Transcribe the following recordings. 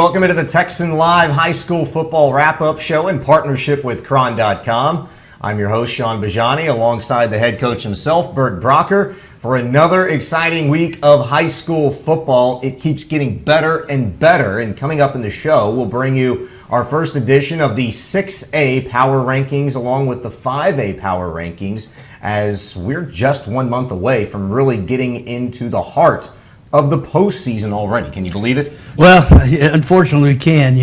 Welcome into the Texan Live High School Football Wrap-Up Show in partnership with Cron.com. I'm your host, Shaun Bijani, alongside the head coach himself, Bert Brocker, for another exciting week of high school football. It keeps getting better and better, and coming up in the show, we'll bring you our first edition of the 6A Power Rankings along with the 5A Power Rankings, as we're just 1 month away from really getting into the heart of the postseason already. Can you believe it? Well, unfortunately we can.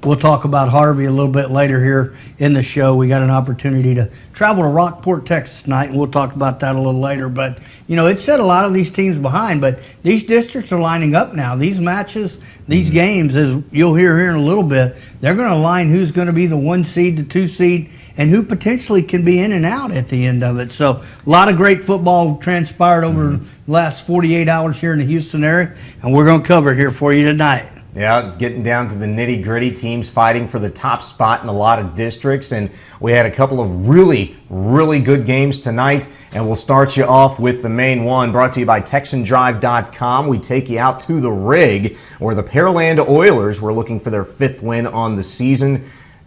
We'll talk about Harvey a little bit later here in the show. We got an opportunity to travel to Rockport, Texas tonight, and we'll talk about that a little later. But, it set a lot of these teams behind, but these districts are lining up now. These matches, these games, as you'll hear here in a little bit, they're going to align who's going to be the 1 seed, the 2 seed, and who potentially can be in and out at the end of it. So a lot of great football transpired over the last 48 hours here in the Houston area, and we're going to cover it here for you tonight. Yeah, getting down to the nitty-gritty, teams fighting for the top spot in a lot of districts, and we had a couple of really good games tonight, and we'll start you off with the main one, brought to you by TexanDrive.com. We take you out to the Rig, where the Pearland Oilers were looking for their 5th win on the season.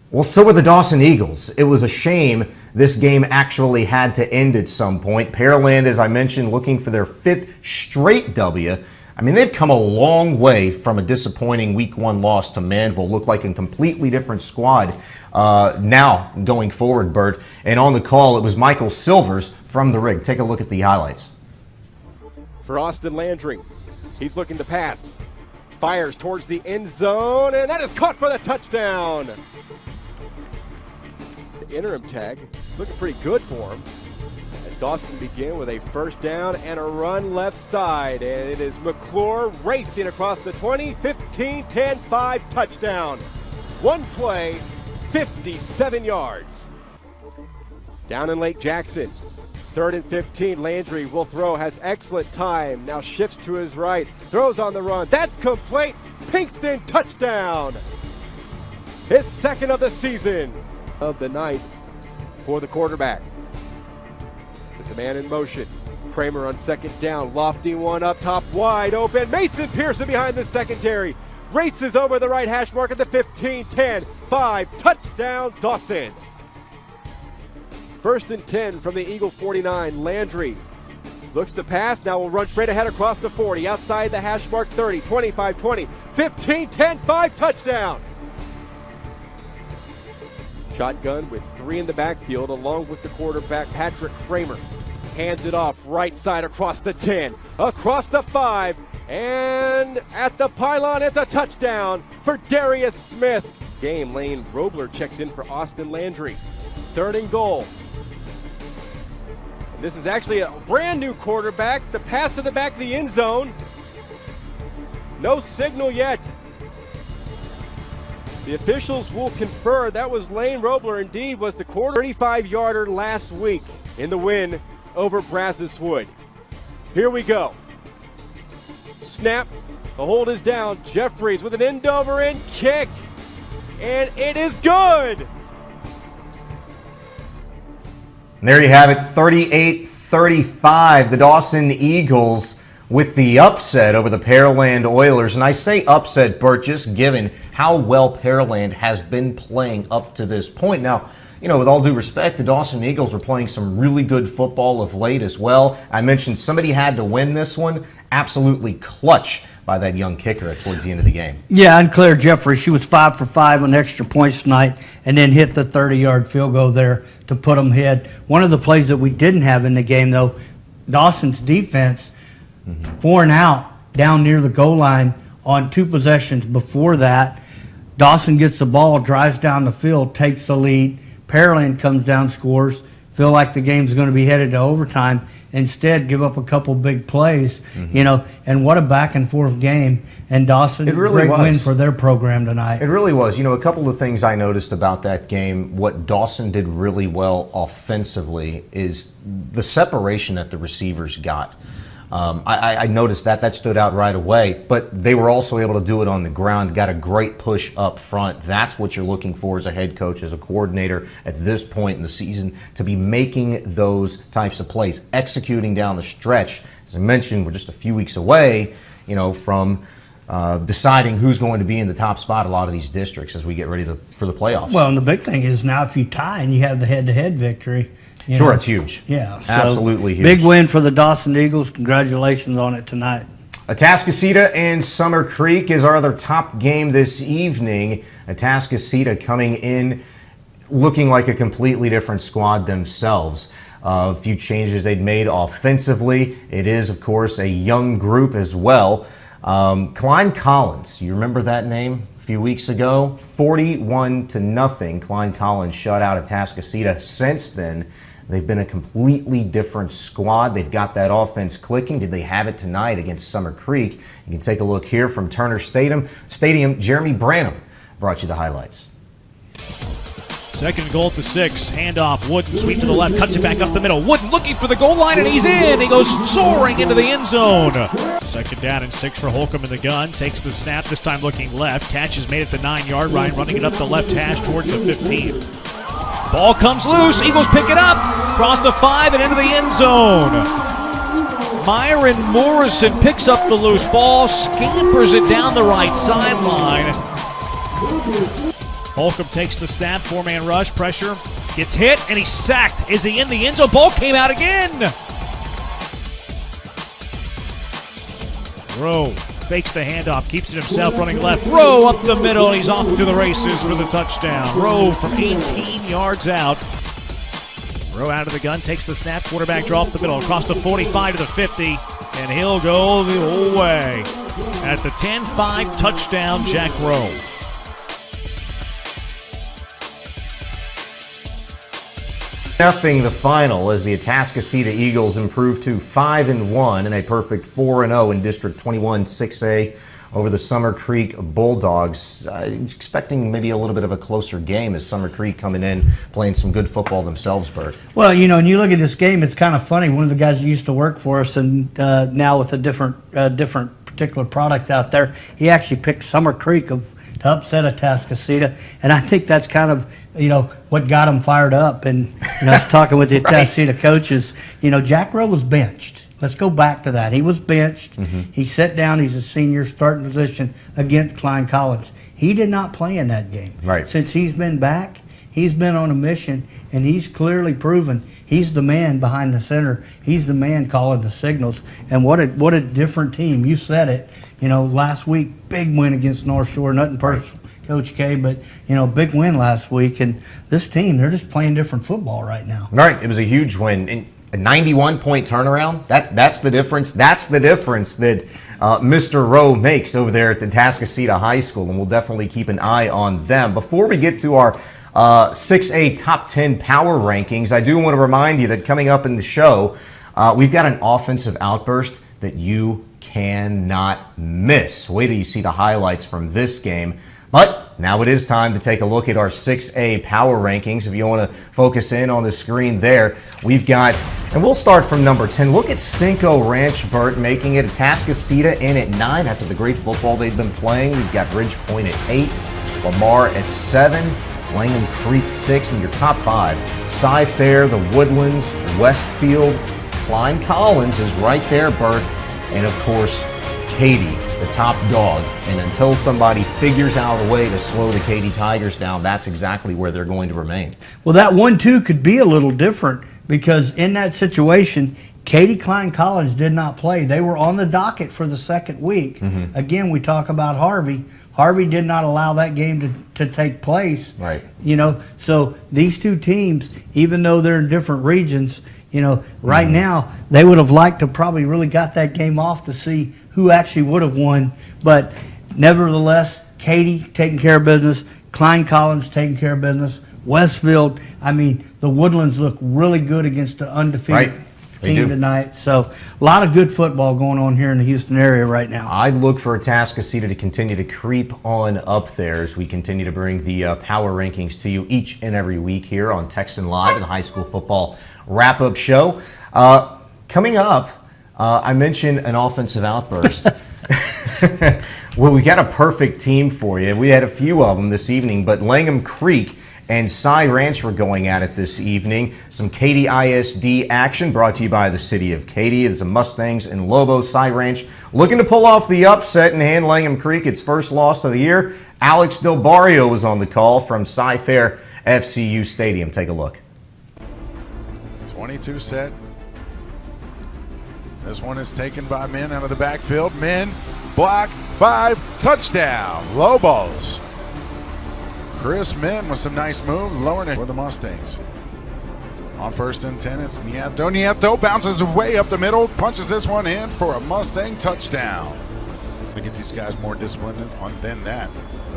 Well, so were the Dawson Eagles. It was a shame this game actually had to end at some point. Pearland, as I mentioned, looking for their 5th straight W. I mean, they've come a long way from a disappointing Week 1 loss to Manville. Looked like a completely different squad now going forward, Bert. And on the call, it was Michael Silvers from the Rig. Take a look at the highlights. For Austin Landry, he's looking to pass. Fires towards the end zone, and that is caught for the touchdown. The interim tag looking pretty good for him, as Dawson begin with a first down and a run left side, and it is McClure racing across the 20, 15, 10, 5 touchdown. One play, 57 yards. Down in Lake Jackson, 3rd and 15, Landry will throw, has excellent time, now shifts to his right, throws on the run, that's complete, Pinkston touchdown. His 2nd of the season, of the night for the quarterback. It's a man in motion. Kramer on 2nd down, lofty one up top, wide open. Mason Pearson behind the secondary. Races over the right hash mark at the 15, 10, 5, touchdown Dawson. 1st and 10 from the Eagle 49. Landry looks to pass, now will run straight ahead across the 40, outside the hash mark 30, 25, 20, 15, 10, 5, touchdown. Shotgun with 3 in the backfield along with the quarterback Patrick Kramer. Hands it off right side across the 10, across the 5, and at the pylon it's a touchdown for Darius Smith. Game Lane Robler checks in for Austin Landry. 3rd and goal. And this is actually a brand new quarterback. The pass to the back of the end zone. No signal yet. The officials will confer that was Lane Robler, indeed, was the 35-yarder last week in the win over Brazos Wood. Here we go. Snap, the hold is down. Jeffries with an end-over-end kick, and it is good. And there you have it, 38-35. The Dawson Eagles with the upset over the Pearland Oilers. And I say upset, Bert, just given how well Pearland has been playing up to this point. Now, with all due respect, the Dawson Eagles are playing some really good football of late as well. I mentioned somebody had to win this one. Absolutely clutch by that young kicker towards the end of the game. Yeah, and Claire Jeffrey, she was 5 for 5 on extra points tonight and then hit the 30-yard field goal there to put them ahead. One of the plays that we didn't have in the game, though, Dawson's defense, 4 and out down near the goal line on 2 possessions before that. Dawson gets the ball, drives down the field, takes the lead. Pearland comes down, scores. Feel like the game's going to be headed to overtime. Instead, give up a couple big plays, and what a back and forth game. And Dawson, it really great was. Win for their program tonight. It really was. A couple of things I noticed about that game, what Dawson did really well offensively is the separation that the receivers got. I noticed that stood out right away, but they were also able to do it on the ground, got a great push up front. That's what you're looking for as a head coach, as a coordinator at this point in the season, to be making those types of plays, executing down the stretch. As I mentioned, we're just a few weeks away, from deciding who's going to be in the top spot a lot of these districts as we get ready for the playoffs. Well, and the big thing is now if you tie and you have the head-to-head victory. Sure, it's huge. Yeah. So absolutely huge. Big win for the Dawson Eagles. Congratulations on it tonight. Atascocita and Summer Creek is our other top game this evening. Atascocita coming in looking like a completely different squad themselves. A few changes they'd made offensively. It is, of course, a young group as well. Klein Collins, you remember that name a few weeks ago? 41-0. Klein Collins shut out Atascocita. Since then, they've been a completely different squad. They've got that offense clicking. Did they have it tonight against Summer Creek? You can take a look here from Turner Stadium. Jeremy Branham brought you the highlights. Second goal to 6. Handoff. Wooden sweep to the left. Cuts it back up the middle. Wooden looking for the goal line, and he's in. He goes soaring into the end zone. Second down and 6 for Holcomb in the gun. Takes the snap, this time looking left. Catch is made at the 9-yard line, running it up the left hash towards the 15. Ball comes loose. Eagles pick it up. Across the 5 and into the end zone. Myron Morrison picks up the loose ball, scampers it down the right sideline. Holcomb takes the snap, 4-man rush, pressure, gets hit, and he's sacked. Is he in the end zone? Ball came out again. Rowe fakes the handoff, keeps it himself, running left. Rowe up the middle, and he's off to the races for the touchdown. Rowe from 18 yards out. Rowe out of the gun, takes the snap, quarterback draw up the middle, across the 45 to the 50, and he'll go the whole way. At the 10-5 touchdown, Jack Rowe. Nothing the final as the Atascocita Eagles improve to 5-1 and a perfect 4-0 in District 21 6A over the Summer Creek Bulldogs. Expecting maybe a little bit of a closer game as Summer Creek coming in playing some good football themselves, Bert. Well, you know, when you look at this game, it's kind of funny. One of the guys who used to work for us and now with a different particular product out there, he actually picked Summer Creek to upset Atascocita, and I think that's kind of, you know, what got him fired up. And, you know, I was talking with the Atascocita coaches, you know, Jack Rowe was benched. Let's go back to that. He was benched. He sat down. He's a senior starting position against Klein Collins. He did not play in that game. Right. Since he's been back, he's been on a mission, and he's clearly proven he's the man behind the center. He's the man calling the signals. And what a different team. You said it. You know, last week, big win against North Shore. Nothing personal, Coach K, but, you know, big win last week. And this team, they're just playing different football right now. Right. It was a huge win. And a 91-point turnaround, that's the difference. That's the difference that Mr. Rowe makes over there at the Atascocita High School, and we'll definitely keep an eye on them. Before we get to our 6A Top 10 Power Rankings, I do want to remind you that coming up in the show, we've got an offensive outburst that you cannot miss. Wait till you see the highlights from this game. But now it is time to take a look at our 6A Power Rankings. If you want to focus in on the screen there, we've got, and we'll start from number 10. Look at Cinco Ranch, Bert, making it. Atascocita in at 9 after the great football they've been playing. We've got Ridge Point at 8, Lamar at 7, Langham Creek 6, and your top 5. Cy-Fair, the Woodlands, Westfield, Klein Collins is right there, Bert, and of course, Katy, the top dog. And until somebody figures out a way to slow the Katy Tigers down, that's exactly where they're going to remain. Well, that 1-2 could be a little different because in that situation, Katy Klein Collins did not play. They were on the docket for the second week. Again, we talk about Harvey. Harvey did not allow that game to take place. Right. You know, so these two teams, even though they're in different regions, you know, right now, they would have liked to probably really got that game off to see who actually would have won. But nevertheless, Katy taking care of business, Klein Collins taking care of business, Westfield, I mean, the Woodlands look really good against the undefeated team tonight. So a lot of good football going on here in the Houston area right now. I'd look for Atascocita to continue to creep on up there as we continue to bring the power rankings to you each and every week here on Texan Live, the high school football wrap-up show. Coming up, I mentioned an offensive outburst. Well, we got a perfect team for you. We had a few of them this evening, but Langham Creek and Cy Ranch were going at it this evening. Some Katy ISD action brought to you by the city of Katy. It's the Mustangs and Lobos. Cy Ranch looking to pull off the upset and hand Langham Creek its first loss of the year. Alex Del Barrio was on the call from Cy Fair FCU Stadium. Take a look. 22 set. This one is taken by Min out of the backfield. Min, block, 5, touchdown, Lobos. Chris Min with some nice moves, lowering it for the Mustangs. On 1st and 10, it's Nieto. Nieto bounces way up the middle, punches this one in for a Mustang touchdown. To get these guys more disciplined than that.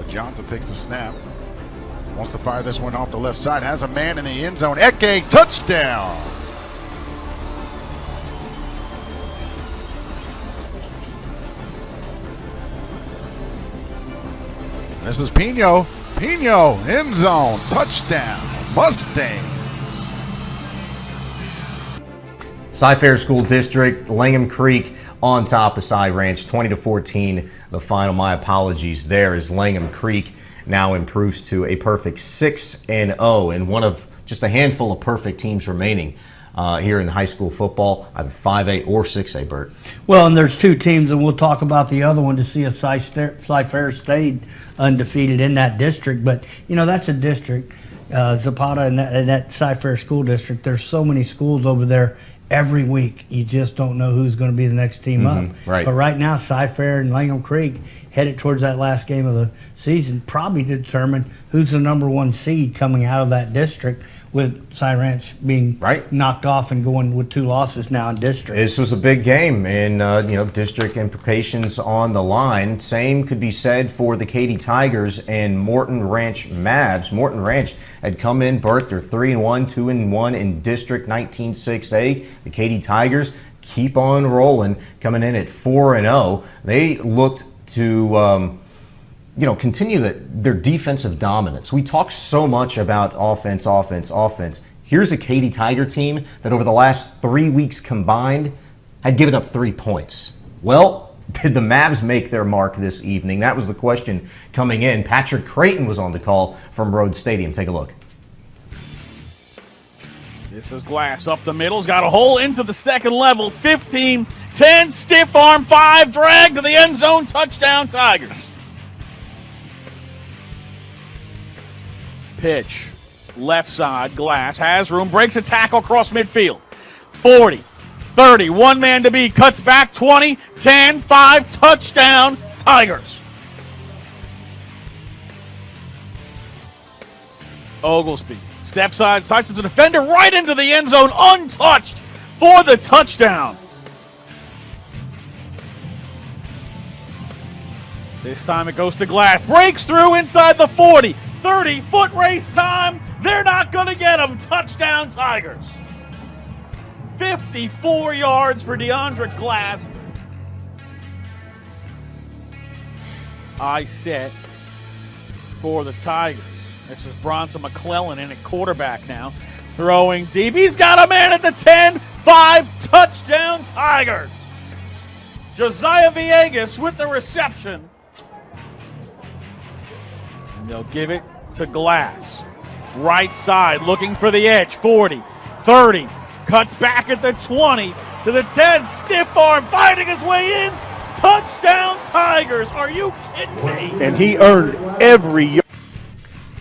Johnson takes the snap. Wants to fire this one off the left side. Has a man in the end zone. Eke, touchdown. This is Pino. Pino, end zone, touchdown, Mustangs. Cy Fair School District, Langham Creek on top of Cy Ranch, 20-14. The final. My apologies there as Langham Creek now improves to a perfect 6-0 and one of just a handful of perfect teams remaining here in high school football, either 5A or 6A, Bert. Well, and there's two teams, and we'll talk about the other one to see if Cy Fair stayed undefeated in that district. But, you know, that's a district, Zapata and that Cy Fair School District. There's so many schools over there every week. You just don't know who's going to be the next team up. Right. But right now, Cy Fair and Langham Creek headed towards that last game of the season, probably to determine who's the number 1 seed coming out of that district, with Cy Ranch being knocked off and going with 2 losses now in district. This was a big game, and district implications on the line. Same could be said for the Katy Tigers and Morton Ranch Mavs. Morton Ranch had come in, Bert, they're 3-1, 2-1 in District 19-6A. The Katy Tigers keep on rolling, coming in at 4-0. They looked to continue their defensive dominance. We talk so much about offense. Here's a Katy Tiger team that over the last 3 weeks combined had given up 3 points. Well, did the Mavs make their mark this evening? That was the question coming in. Patrick Creighton was on the call from Rhodes Stadium. Take a look. This is Glass up the middle. He's got a hole into the second level. 15, 10, stiff arm, 5, drag to the end zone, touchdown Tigers. Pitch, left side, Glass has room, breaks a tackle across midfield. 40, 30, one man to beat, cuts back 20, 10, 5, touchdown, Tigers. Oglesby, step side, sights the defender right into the end zone, untouched for the touchdown. This time it goes to Glass, breaks through inside the 40. 30-foot race time. They're not going to get him. Touchdown, Tigers. 54 yards for DeAndre Glass. I set for the Tigers. This is Bronson McClellan in at quarterback now. Throwing deep. He's got a man at the 10. 5, touchdown, Tigers. Josiah Villegas with the reception. And they'll give it to Glass. Right side, looking for the edge. 40, 30, cuts back at the 20 to the 10. Stiff arm, fighting his way in. Touchdown, Tigers. Are you kidding me? And he earned every yard.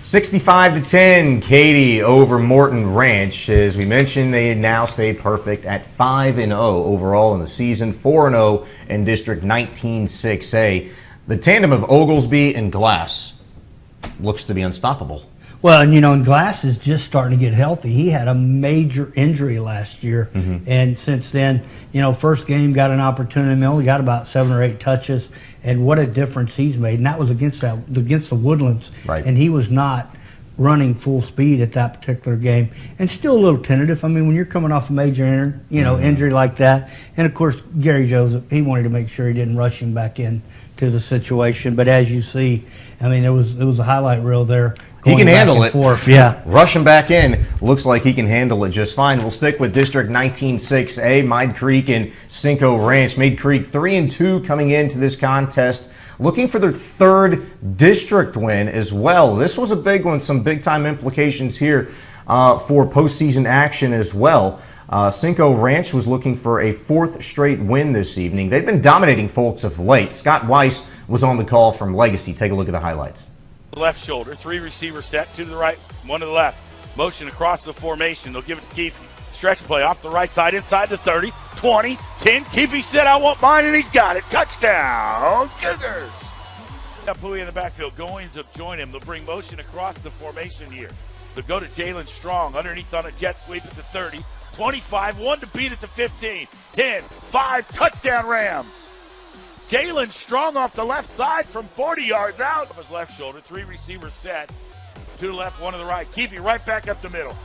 65-10, Katy over Morton Ranch. As we mentioned, they now stay perfect at 5-0 overall in the season, 4-0 in District 19-6A. The tandem of Oglesby and Glass looks to be unstoppable. Well, and Glass is just starting to get healthy. He had a major injury last year, and since then, first game got an opportunity. He only got about 7 or 8 touches, and what a difference he's made. And that was against the Woodlands, right. And he was not running full speed at that particular game, and still a little tentative. I mean, when you're coming off a major injury like that, and of course Gary Joseph, he wanted to make sure he didn't rush him back in to the situation. But as you see, I mean, it was a highlight reel there. He can handle it. Yeah. Rush him back in. Looks like he can handle it just fine. We'll stick with District 19-6A, Mayde Creek and Cinco Ranch. Mayde Creek 3-2 coming into this contest. looking for their 3rd district win as well. This was a big one, some big-time implications here for postseason action as well. Cinco Ranch was looking for a 4th straight win this evening. They've been dominating folks of late. Scott Weiss was on the call from Legacy. Take a look at the highlights. Left shoulder, 3 receiver set, 2 to the right, 1 to the left. Motion across the formation. They'll give it to Keefe. Stretch play off the right side, inside the 30, 20, 10. Keefe said, I won't mind, and he's got it. Touchdown, Cougars. Pui in the backfield. Goins will join him. They'll bring motion across the formation here. They'll go to Jalen Strong underneath on a jet sweep at the 30, 25, 1 to beat at the 15, 10, 5, touchdown Rams. Jalen Strong off the left side from 40 yards out of his left shoulder. 3 receivers set. 2 to the left, 1 to the right. Keefe right back up the middle.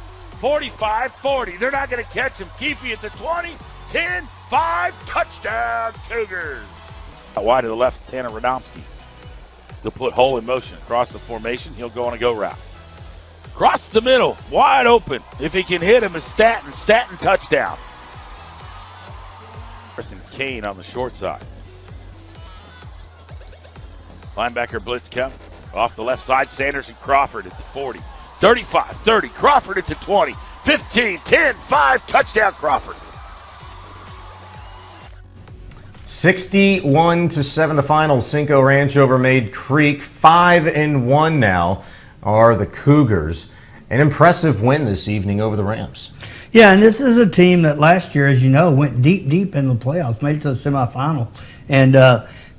45, 40. They're not going to catch him. Keefe at the 20, 10, 5, touchdown Cougars. Out wide to the left, Tanner Radomski. They'll put Hole in motion across the formation. He'll go on a go route. Across the middle, wide open. If he can hit him, is Staten. Staten touchdown. Harrison Kane on the short side. Linebacker blitz coming. Off the left side, Sanders and Crawford at the 40. 35, 30, Crawford at the 20. 15, 10, 5, touchdown Crawford. 61-7 the final. Cinco Ranch over Mayde Creek. 5-1 now are the Cougars. An impressive win this evening over the Rams. Yeah, and this is a team that last year, as you know, went deep in the playoffs, made it to the semifinal. And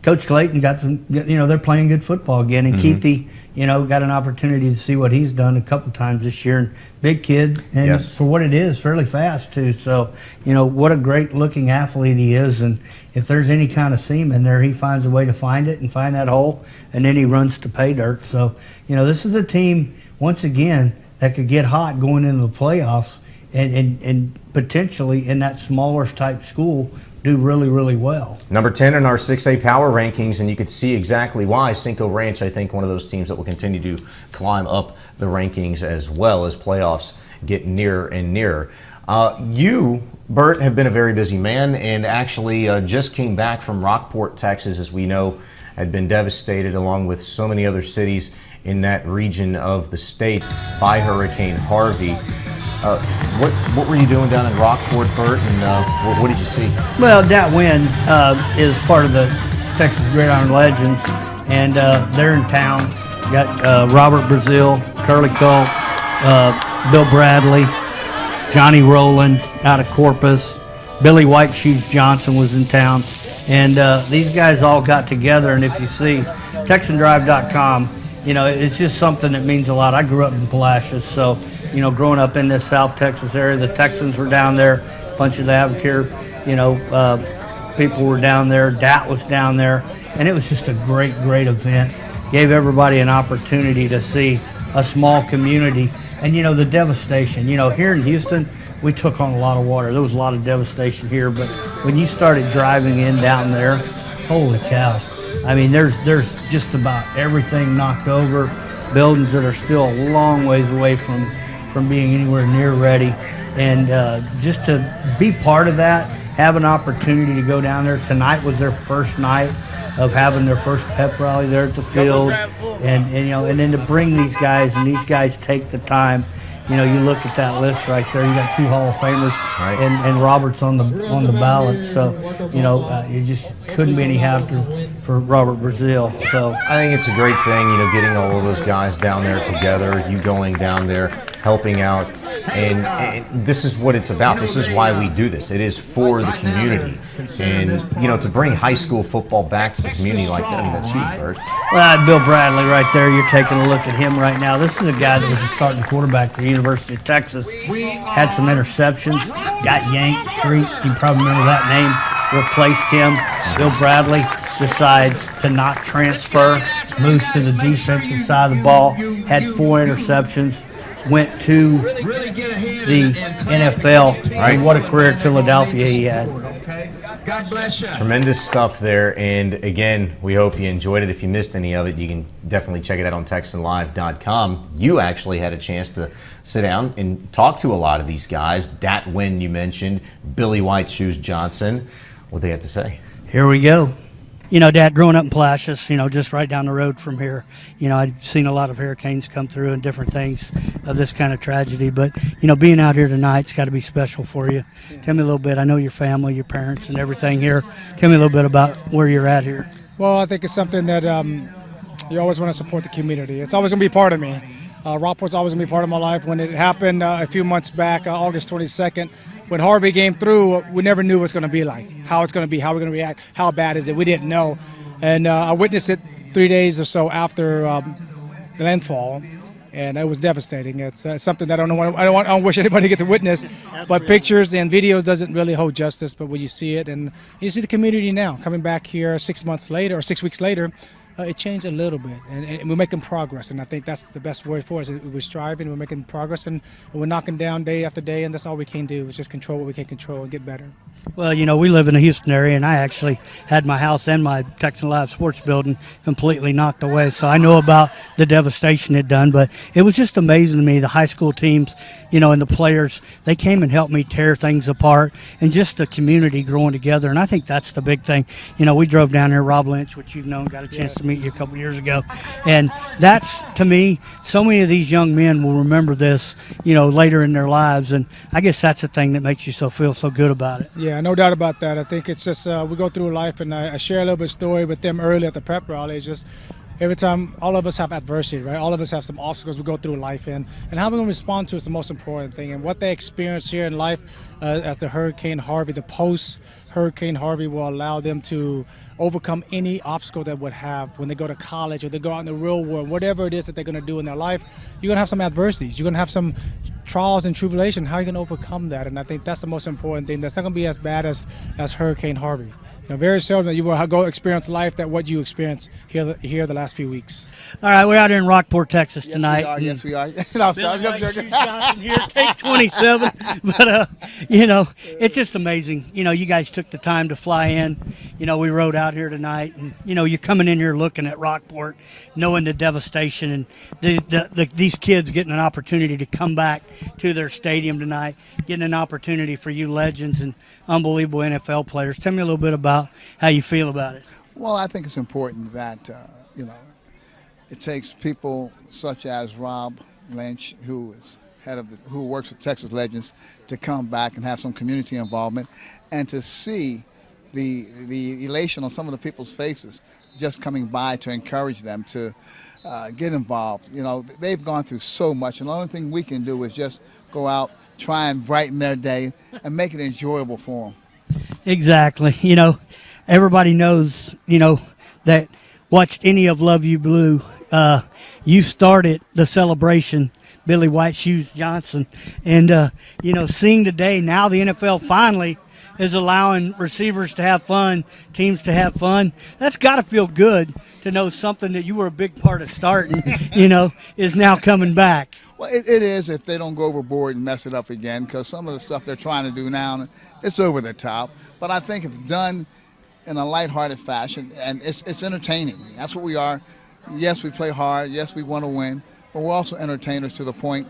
Coach Clayton got some, they're playing good football again. And Keithy, got an opportunity to see what he's done a couple times this year. And big kid, and yes, for what it is, fairly fast too. So, what a great looking athlete he is. And if there's any kind of seam in there, he finds a way to find it and find that hole, and then he runs to pay dirt. So, this is a team, once again, that could get hot going into the playoffs and potentially in that smaller type school do really well. Number 10 in our 6A power rankings, and you could see exactly why. Cinco Ranch, I think, one of those teams that will continue to climb up the rankings as well as playoffs get nearer and nearer. You, Bert, have been a very busy man and actually just came back from Rockport, Texas, as we know, had been devastated along with so many other cities in that region of the state by Hurricane Harvey. What were you doing down in Rockport, Bert, and what did you see? Well, that win is part of the Texas Gridiron Legends, and they're in town. Got Robert Brazil, Curly Cole, Bill Bradley, Johnny Rowland out of Corpus, Billy White Shoes Johnson was in town, and these guys all got together. And if you see TexanDrive.com, it's just something that means a lot. I grew up in Palacios, so growing up in this South Texas area, the Texans were down there, a bunch of the Avocare, people were down there, Dat was down there, and it was just a great event. Gave everybody an opportunity to see a small community, and the devastation. Here in Houston, we took on a lot of water. There was a lot of devastation here, but when you started driving in down there, holy cow. I mean, there's just about everything knocked over, buildings that are still a long ways away from being anywhere near ready. And just to be part of that, have an opportunity to go down there. Tonight was their first night of having their first pep rally there at the field. And then to bring these guys, and these guys take the time. You look at that list right there. You got 2 Hall of Famers, right, and Robert's on the ballot. So you just couldn't be any happier for Robert Brazil. So I think it's a great thing, getting all of those guys down there together. You going down there, helping out, and this is what it's about. This is why we do this. It is for the community, and to bring high school football back to the community like that. I mean, that's huge, Bert. Well, Bill Bradley right there, you're taking a look at him right now. This is a guy that was a starting quarterback for the University of Texas. Had some interceptions, got yanked street. You probably remember that name. Replaced him. Bill Bradley decides to not transfer, moves to the defensive side of the ball, had 4 interceptions, went to the NFL, and what a career at Philadelphia he had. God bless you. Tremendous stuff there, and again, we hope you enjoyed it. If you missed any of it, you can definitely check it out on TexanLive.com. You actually had a chance to sit down and talk to a lot of these guys. Dat Wynn you mentioned, Billy White Shoes Johnson. What they have to say? Here we go. you know, Dad, growing up in Palacios, you know, just right down the road from here, you know, I've seen a lot of hurricanes come through and different things of this kind of tragedy. But, you know, being out here tonight's got to be special for you. Tell me a little bit. I know your family, your parents, and everything here. Tell me a little bit about where you're at here. Well, I think it's something that you always want to support the community. It's always going to be part of me. Rockport's always going to be part of my life. When it happened a few months back, August 22nd, when Harvey came through, we never knew what it's going to be like, how it's going to be, how we're going to react, how bad is it. We didn't know. And I witnessed it 3 days or so after the landfall, and it was devastating. It's something that I don't wish anybody to get to witness. But pictures and videos doesn't really hold justice. But when you see it, and you see the community now coming back here 6 months later or 6 weeks later, it changed a little bit, and we're making progress, and I think that's the best word for us. We're striving, we're making progress, and we're knocking down day after day, and that's all we can do is just control what we can control and get better. Well, you know, we live in the Houston area, and I actually had my house and my Texan Live sports building completely knocked away, so I know about the devastation it done, but it was just amazing to me, the high school teams, you know, and the players, they came and helped me tear things apart, and just the community growing together, and I think that's the big thing. You know, we drove down here, Rob Lynch, which you've known, got a chance to meet you a couple years ago, and that's, to me, so many of these young men will remember this, you know, later in their lives, and I guess that's the thing that makes you feel so good about it. Yeah, no doubt about that. I think it's just we go through life, and I share a little bit of story with them early at the prep rally. It's just every time, all of us have adversity, right? All of us have some obstacles we go through life in, and how we're going to respond to is the most important thing. And what they experience here in life as the Hurricane Harvey, the post-Hurricane Harvey will allow them to overcome any obstacle that would have when they go to college or they go out in the real world, whatever it is that they're going to do in their life. You're going to have some adversities. You're going to have some trials and tribulation. How are you going to overcome that? And I think that's the most important thing. That's not going to be as bad as Hurricane Harvey. You know, very seldom that you will go experience life that what you experienced here the last few weeks. All right, we're out here in Rockport, Texas tonight. Yes, we are. Billy White Shoes Johnson here, take 27. But, you know, it's just amazing. You know, you guys took the time to fly in. You know, we rode out here tonight. And, you know, you're coming in here looking at Rockport, knowing the devastation. And these kids getting an opportunity to come back to their stadium tonight, getting an opportunity for you legends and unbelievable NFL players. Tell me a little bit about how you feel about it. Well, I think it's important that, you know, it takes people such as Rob Lynch, who is who works with Texas Legends, to come back and have some community involvement, and to see the elation on some of the people's faces just coming by to encourage them to get involved. You know, they've gone through so much, and the only thing we can do is just go out, try and brighten their day, and make it enjoyable for them. Exactly. You know, everybody knows, you know, that watched any of Love You Blue. You started the celebration, Billy White Shoes Johnson. And, you know, seeing today, now the NFL finally is allowing receivers to have fun, teams to have fun. That's got to feel good to know something that you were a big part of starting, you know, is now coming back. Well, it is if they don't go overboard and mess it up again, because some of the stuff they're trying to do now, it's over the top. But I think if done in a lighthearted fashion, and it's entertaining. That's what we are. Yes, we play hard. Yes, we want to win. But we're also entertainers to the point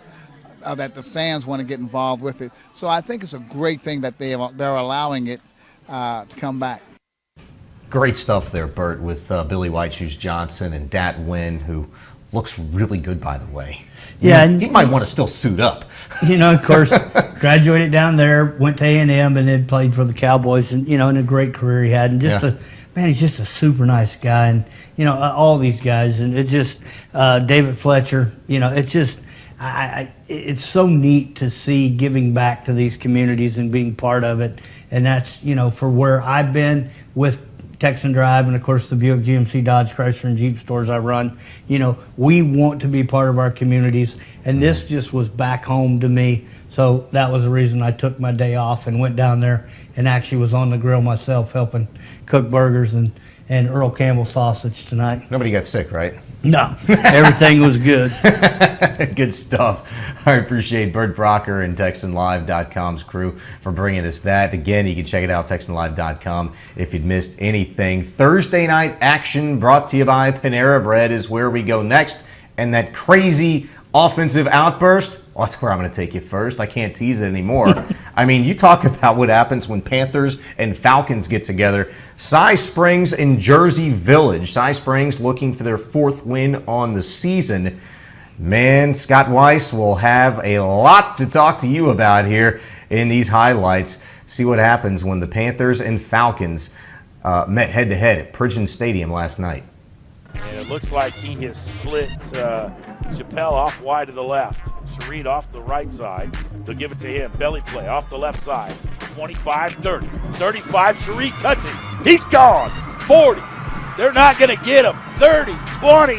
that the fans want to get involved with it. So I think it's a great thing that they're allowing it to come back. Great stuff there, Bert, with Billy White Shoes Johnson and Dat Wynn, who looks really good, by the way. Yeah, he might want to still suit up. You know, of course, graduated down there, went to A&M, and then played for the Cowboys, and, you know, and a great career he had. And just he's just a super nice guy. And, you know, all these guys. And it just, David Fletcher, you know, it's just, it's so neat to see giving back to these communities and being part of it. And that's, you know, for where I've been with Texan Drive and, of course, the Buick GMC Dodge Chrysler and Jeep stores I run, you know, we want to be part of our communities, and this just was back home to me. So that was the reason I took my day off and went down there and actually was on the grill myself helping cook burgers and Earl Campbell sausage tonight. Nobody got sick, right? No, everything was good. Good stuff. I appreciate Bert Brocker and TexanLive.com's crew for bringing us that. Again, you can check it out, TexanLive.com, if you'd missed anything. Thursday night action brought to you by Panera Bread is where we go next. And that crazy offensive outburst, well, that's where I'm going to take you first. I can't tease it anymore. I mean, you talk about what happens when Panthers and Falcons get together. Cy Springs and Jersey Village. Cy Springs looking for their 4th win on the season. Man, Scott Weiss will have a lot to talk to you about here in these highlights. See what happens when the Panthers and Falcons met head-to-head at Pridgeon Stadium last night. And it looks like he has split Chappelle off wide to the left. Sharid off the right side. They'll give it to him. Belly play off the left side. 25-30. 35, Sharid cuts it. He's gone. 40. They're not going to get him. 30, 20,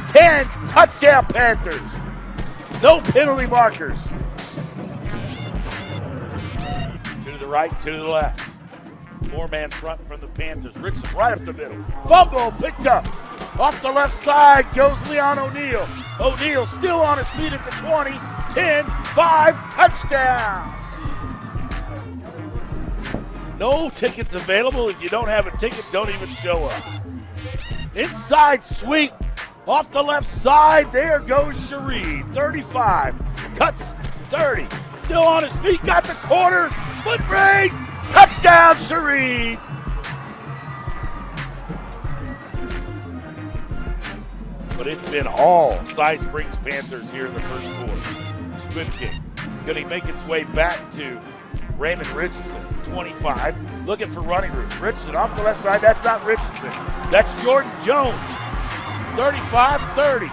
10. Touchdown Panthers. No penalty markers. 2 to the right, 2 to the left. 4-man front from the Panthers. Richardson right up the middle. Fumble picked up. Off the left side goes Leon O'Neal. O'Neal still on his feet at the 20. 10, 5, touchdown. No tickets available. If you don't have a ticket, don't even show up. Inside sweep. Off the left side, there goes Sharid. 35, cuts 30. Still on his feet, got the corner. Foot race. Touchdown, Sharid! But it's been all Cy Springs Panthers here in the first quarter. Squib kick. Going to make its way back to Raymond Richardson, 25. Looking for running room. Richardson off the left side. That's not Richardson. That's Jordan Jones. 35-30.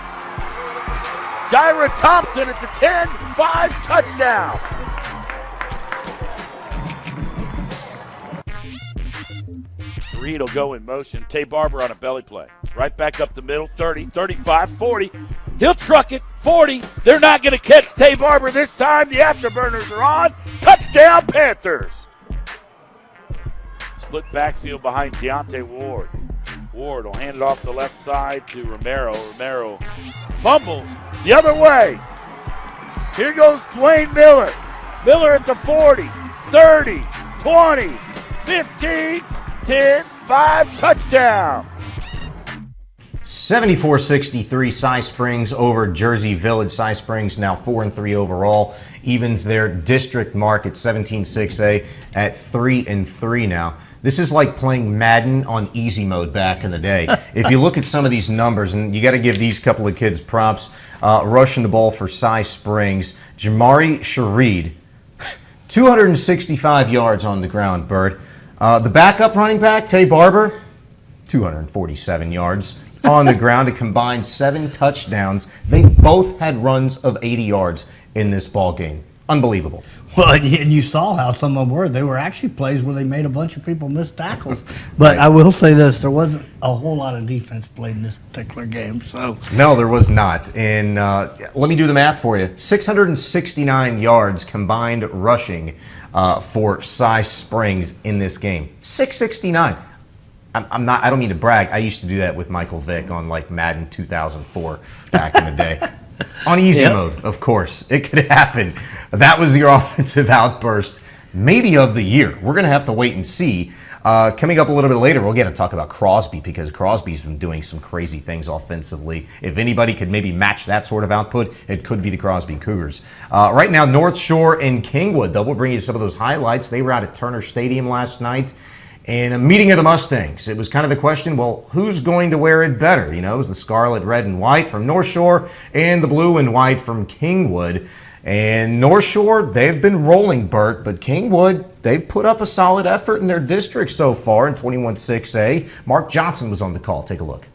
Jaira Thompson at the 10. 5, touchdown. Reed will go in motion. Tay Barber on a belly play. Right back up the middle. 30, 35, 40. He'll truck it. 40. They're not going to catch Tay Barber this time. The afterburners are on. Touchdown Panthers. Split backfield behind Deontay Ward. Ward will hand it off the left side to Romero. Romero fumbles the other way. Here goes Dwayne Miller. Miller at the 40, 30, 20, 15, 10, 5, touchdown. 74-63 Cy Springs over Jersey Village. Cy Springs now 4-3 overall. Evens their district mark at 17-6A at 3-3 now. This is like playing Madden on easy mode back in the day. If you look at some of these numbers, and you got to give these couple of kids props, rushing the ball for Cy Springs, Jamari Sharid, 265 yards on the ground, Bert. The backup running back, Tay Barber, 247 yards on the ground, a combined 7 touchdowns. They both had runs of 80 yards in this ball game. Unbelievable. Well, and you saw how some of them were. They were actually plays where they made a bunch of people miss tackles. But I will say this, there wasn't a whole lot of defense played in this particular game. So no, there was not. And let me do the math for you. 669 yards combined rushing for Cy Springs in this game. 669. I don't mean to brag. I used to do that with Michael Vick on like Madden 2004 back in the day. On easy mode, of course. It could happen. That was your offensive outburst, maybe of the year. We're going to have to wait and see. Coming up a little bit later, we'll get to talk about Crosby, because Crosby's been doing some crazy things offensively. If anybody could maybe match that sort of output, it could be the Crosby Cougars. Right now, North Shore and Kingwood, though, we'll bring you some of those highlights. They were out at Turner Stadium last night. In a meeting of the Mustangs, it was kind of the question, well, who's going to wear it better? You know, it was the scarlet, red, and white from North Shore and the blue and white from Kingwood. And North Shore, they've been rolling, Bert, but Kingwood, they've put up a solid effort in their district so far in 21-6A. Mark Johnson was on the call. Take a look.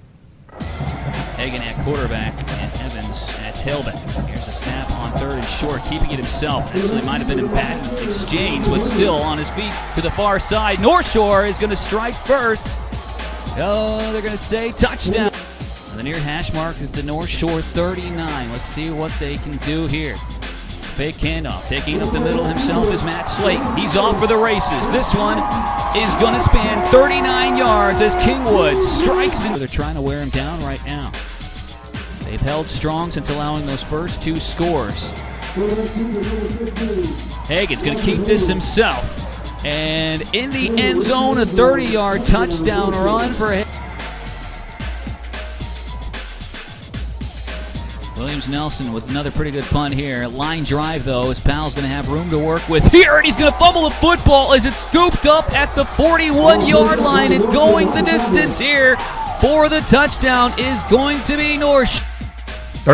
Hagan at quarterback and Evans at tailback. Here's a snap on 3rd and short, keeping it himself. Actually might have been in bad exchange, but still on his feet to the far side. North Shore is going to strike first. Oh, they're going to say touchdown. The near hash mark is the North Shore 39. Let's see what they can do here. Fake handoff, taking up the middle himself is Matt Slate. He's off for the races. This one is going to span 39 yards as Kingwood strikes in. They're trying to wear him down right now. They've held strong since allowing those first 2 scores. Hagan's going to keep this himself. And in the end zone, a 30-yard touchdown run for Hagan. Williams-Nelson with another pretty good punt here. Line drive, though. His pal's going to have room to work with here, and he's going to fumble the football as it's scooped up at the 41-yard line, and going the distance here for the touchdown is going to be North Shore.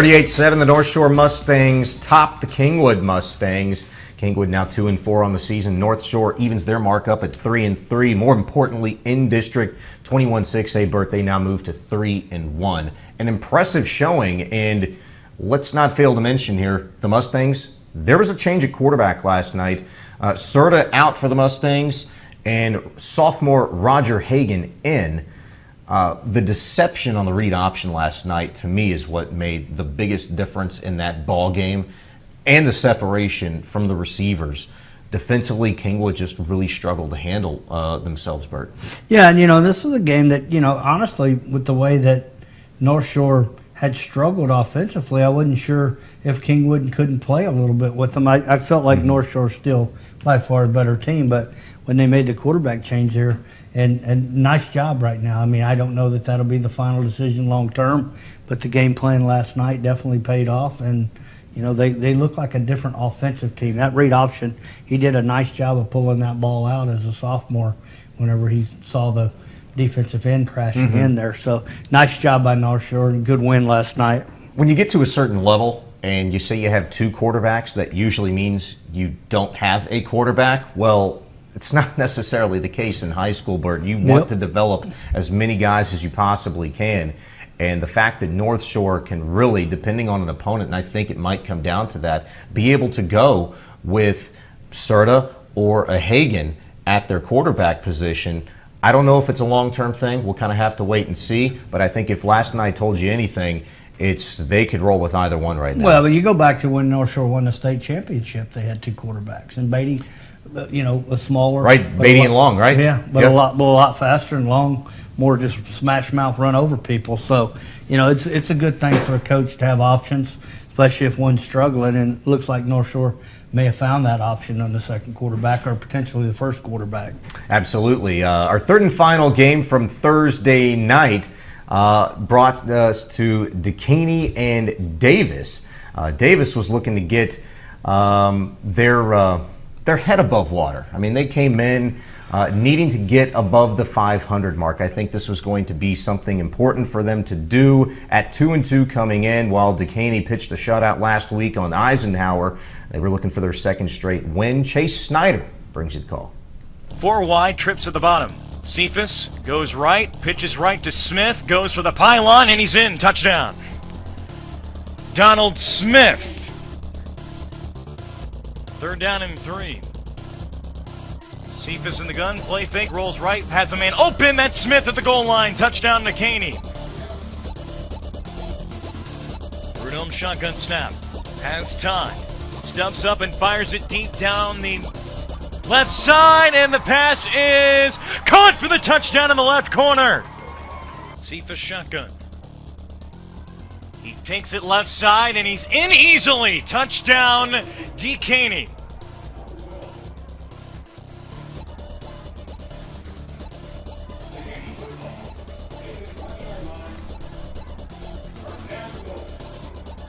38-7, the North Shore Mustangs top the Kingwood Mustangs. Kingwood now 2-4 on the season. North Shore evens their mark up at 3-3. More importantly, in district 21-6A, Bert, they now move to 3-1. An impressive showing, and let's not fail to mention here, the Mustangs, there was a change at quarterback last night. Serta out for the Mustangs, and sophomore Roger Hagan in. The deception on the read option last night, to me, is what made the biggest difference in that ball game, and the separation from the receivers. Defensively, Kingwood just really struggled to handle themselves, Bert. Yeah, and this is a game that, honestly, with the way that North Shore had struggled offensively, I wasn't sure if Kingwood couldn't play a little bit with them. I felt like North Shore still by far a better team, but when they made the quarterback change there, and nice job right now. I mean, I don't know that that'll be the final decision long term, but the game plan last night definitely paid off, and they look like a different offensive team. That read option, he did a nice job of pulling that ball out as a sophomore whenever he saw the defensive end crashing in there. So nice job by North Shore, and good win last night. When you get to a certain level and you say you have two quarterbacks, that usually means you don't have a quarterback. Well, it's not necessarily the case in high school, Bert. You want to develop as many guys as you possibly can. And the fact that North Shore can really, depending on an opponent, and I think it might come down to that, be able to go with Serta or a Hagan at their quarterback position. I don't know if it's a long-term thing. We'll kind of have to wait and see. But I think if last night told you anything, it's they could roll with either one right now. Well, but you go back to when North Shore won the state championship, they had two quarterbacks. And Mayde, a smaller. Right, Mayde and Long, right? Yeah, but a lot faster, and Long more just smash mouth run over people. So, it's a good thing for a coach to have options, especially if one's struggling. And it looks like North Shore may have found that option on the second quarterback, or potentially the first quarterback. Absolutely. Our third and final game from Thursday night brought us to Caney and Davis. Davis was looking to get their head above water. I mean, they came in needing to get above the 500 mark. I think this was going to be something important for them to do at 2-2 coming in, while Caney pitched a shutout last week on Eisenhower. They were looking for their second straight win. Chase Snyder brings you the call. 4 wide, trips at the bottom. Cephas goes right, pitches right to Smith, goes for the pylon, and he's in. Touchdown. Donald Smith. 3rd down and 3. Cephas in the gun, play fake, rolls right, has a man open. That's Smith at the goal line. Touchdown to Caney. Prudhomme shotgun snap. Has time. Steps up and fires it deep down the left side, and the pass is caught for the touchdown in the left corner. Cephas shotgun. He takes it left side, and he's in easily. Touchdown, Caney.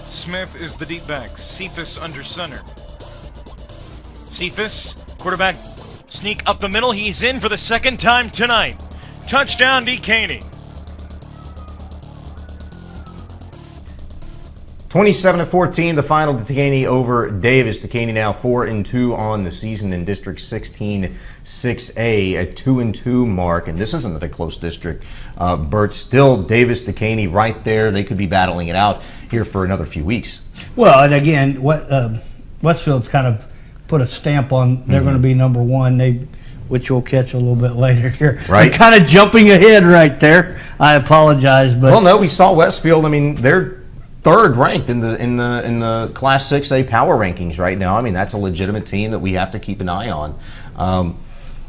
Smith is the deep back. Cephas under center. Cephas, quarterback sneak up the middle. He's in for the second time tonight. Touchdown, Caney. 27-14, the final Caney over Davis. Caney now 4-2 on the season in District 16-6A, a 2-2 mark, and this isn't a close district. Bert, still Davis Caney right there. They could be battling it out here for another few weeks. Well, and again, Westfield's kind of put a stamp on they're going to be number one. Which we'll catch a little bit later here. Right. I'm kind of jumping ahead right there. I apologize, but well, no, we saw Westfield. I mean, they're third ranked in the Class 6A power rankings right now. I mean, that's a legitimate team that we have to keep an eye on.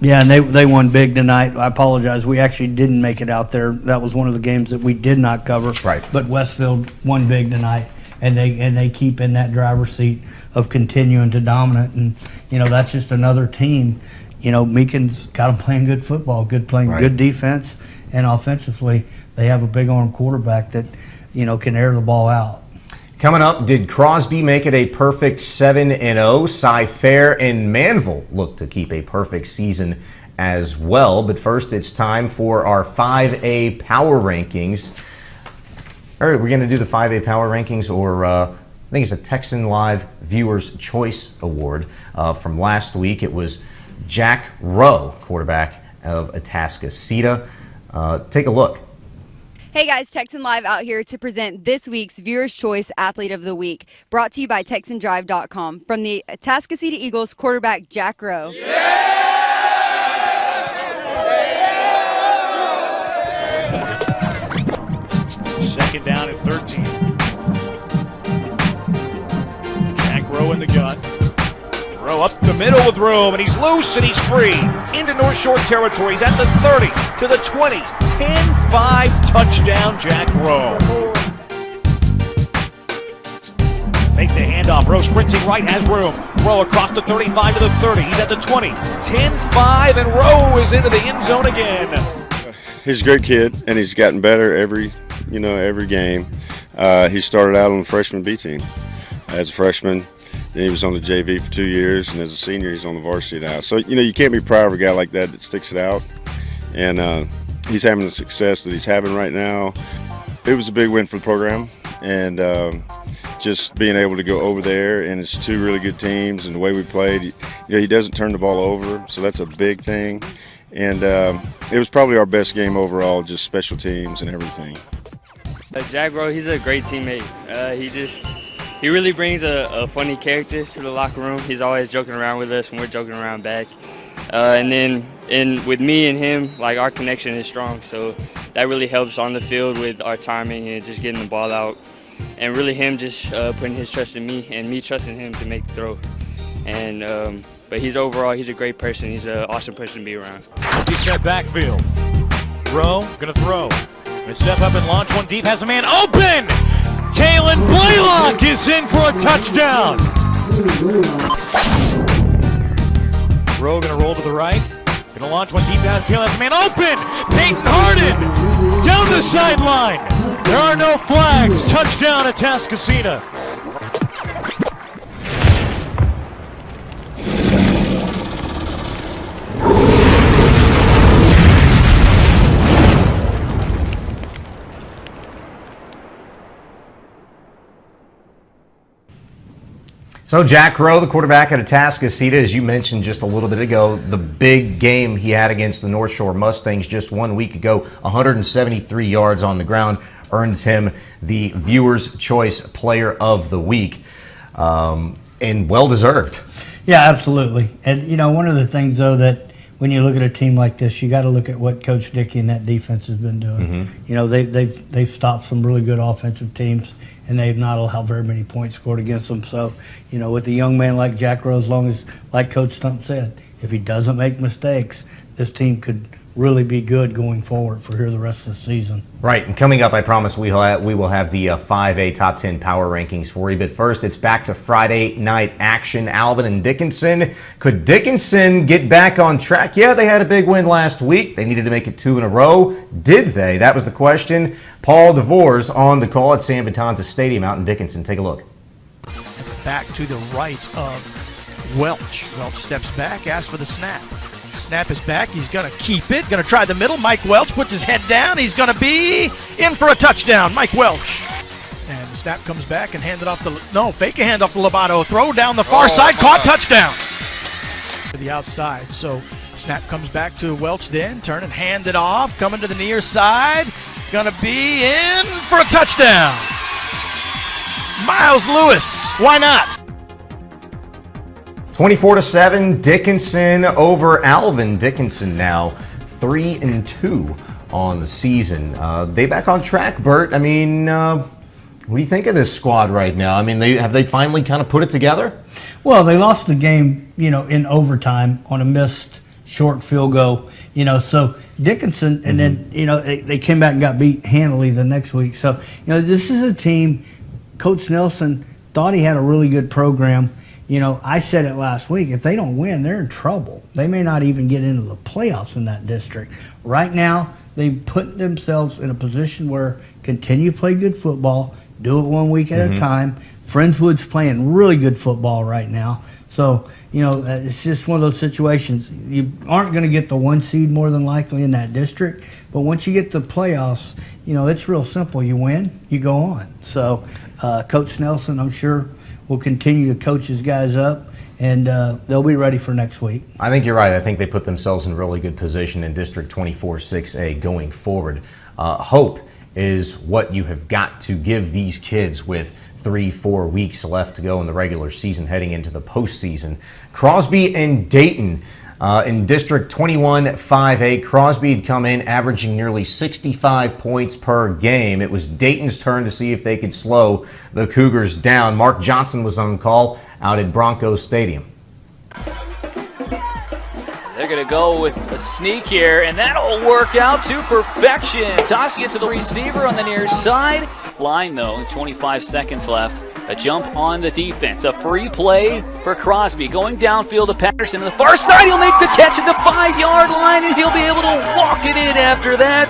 Yeah, and they won big tonight. I apologize. We actually didn't make it out there. That was one of the games that we did not cover. Right. But Westfield won big tonight, and they keep in that driver's seat of continuing to dominate. And that's just another team. Meakin's got them playing good football, good defense, and offensively they have a big arm quarterback that can air the ball out. Coming up, did Crosby make it a perfect 7-0? Cy-Fair and Manville look to keep a perfect season as well. But first, it's time for our 5A Power Rankings. All right, we're going to do the 5A Power Rankings, or I think it's a Texan Live Viewers' Choice Award. From last week, it was Jack Rowe, quarterback of Atascocita. Take a look. Hey guys, Texan Live out here to present this week's Viewer's Choice Athlete of the Week, brought to you by TexanDrive.com. From the Atascocita Eagles, quarterback Jack Rowe. Second down and 13. Jack Rowe in the gun. Rowe up the middle with room, and he's loose and he's free. Into North Shore territory. He's at the 30, to the 20. 10-5 touchdown, Jack Rowe. Make the handoff. Rowe sprinting right, has room. Rowe across the 35 to the 30. He's at the 20. 10-5, and Rowe is into the end zone again. He's a great kid, and he's gotten better every game. He started out on the freshman B team as a freshman. Then he was on the JV for 2 years, and as a senior, he's on the varsity now. So, you can't be proud of a guy like that sticks it out. And he's having the success that he's having right now. It was a big win for the program, and just being able to go over there, and it's two really good teams, and the way we played, he doesn't turn the ball over, so that's a big thing. And it was probably our best game overall, just special teams and everything. Jack Rowe, he's a great teammate. He really brings a funny character to the locker room. He's always joking around with us, and we're joking around back. And then with me and him, like, our connection is strong, so that really helps on the field with our timing and just getting the ball out. And really him just putting his trust in me and me trusting him to make the throw. And but he's a great person. He's an awesome person to be around. He's that backfield. Rowe gonna throw. Gonna step up and launch one deep. Has a man open. Taylon Blaylock is in for a touchdown. Rowe gonna roll to the right. Gonna launch one deep downfield. Has a man open. Peyton Harden down the sideline. There are no flags. Touchdown, Atascocita. So Jack Rowe, the quarterback at Atascocita, as you mentioned just a little bit ago, the big game he had against the North Shore Mustangs just 1 week ago, 173 yards on the ground, earns him the Viewer's Choice Player of the Week, and well-deserved. Yeah, absolutely. And, one of the things, though, that when you look at a team like this, you got to look at what Coach Dickey and that defense has been doing. Mm-hmm. They've stopped some really good offensive teams, and they've not allowed very many points scored against them. So, with a young man like Jack Rowe, as long as, like Coach Stump said, if he doesn't make mistakes, this team could really be good going forward for here the rest of the season. Right, and coming up, I promise we will have the 5A Top 10 Power Rankings for you. But first, it's back to Friday night action. Alvin and Dickinson. Could Dickinson get back on track? Yeah, they had a big win last week. They needed to make it 2 in a row. Did they? That was the question. Paul DeVore's on the call at San Vitanza Stadium out in Dickinson. Take a look. Back to the right of Welch. Welch steps back, asks for the snap. Snap is back. He's going to keep it. Going to try the middle. Mike Welch puts his head down. He's going to be in for a touchdown. Mike Welch. And the snap comes back and hand it off fake a handoff to Lobato. Throw down the far side. Caught. Touchdown. To the outside. So snap comes back to Welch then. Turn and hand it off. Coming to the near side. Going to be in for a touchdown. Miles Lewis. Why not? 24-7, Dickinson over Alvin. Dickinson now 3-2 on the season. They back on track, Bert. I mean, what do you think of this squad right now? I mean, have they finally kind of put it together? Well, they lost the game, in overtime on a missed short field goal. So Dickinson, and then they came back and got beat handily the next week. So this is a team. Coach Nelson thought he had a really good program. I said it last week, if they don't win, they're in trouble. They may not even get into the playoffs in that district. Right now, they've put themselves in a position where continue to play good football, Do it 1 week at a time. Friendswood's playing really good football right now. So, it's just one of those situations. You aren't going to get the 1 seed more than likely in that district. But once you get to the playoffs, it's real simple. You win, you go on. So, Coach Nelson, I'm sure, will continue to coach his guys up, and they'll be ready for next week. I think you're right. I think they put themselves in really good position in District 24-6A going forward. Hope is what you have got to give these kids with 3-4 weeks left to go in the regular season heading into the postseason. Crosby and Dayton in District 21-5A. Crosby had come in averaging nearly 65 points per game. It was Dayton's turn to see if they could slow the Cougars down. Mark Johnson was on call out at Broncos Stadium. They're going to go with a sneak here, and that'll work out to perfection. Tossing it to the receiver on the near side. Line, though, 25 seconds left. A jump on the defense. A free play for Crosby. Going downfield to Patterson. On the far side, he'll make the catch at the 5-yard line, and he'll be able to walk it in after that.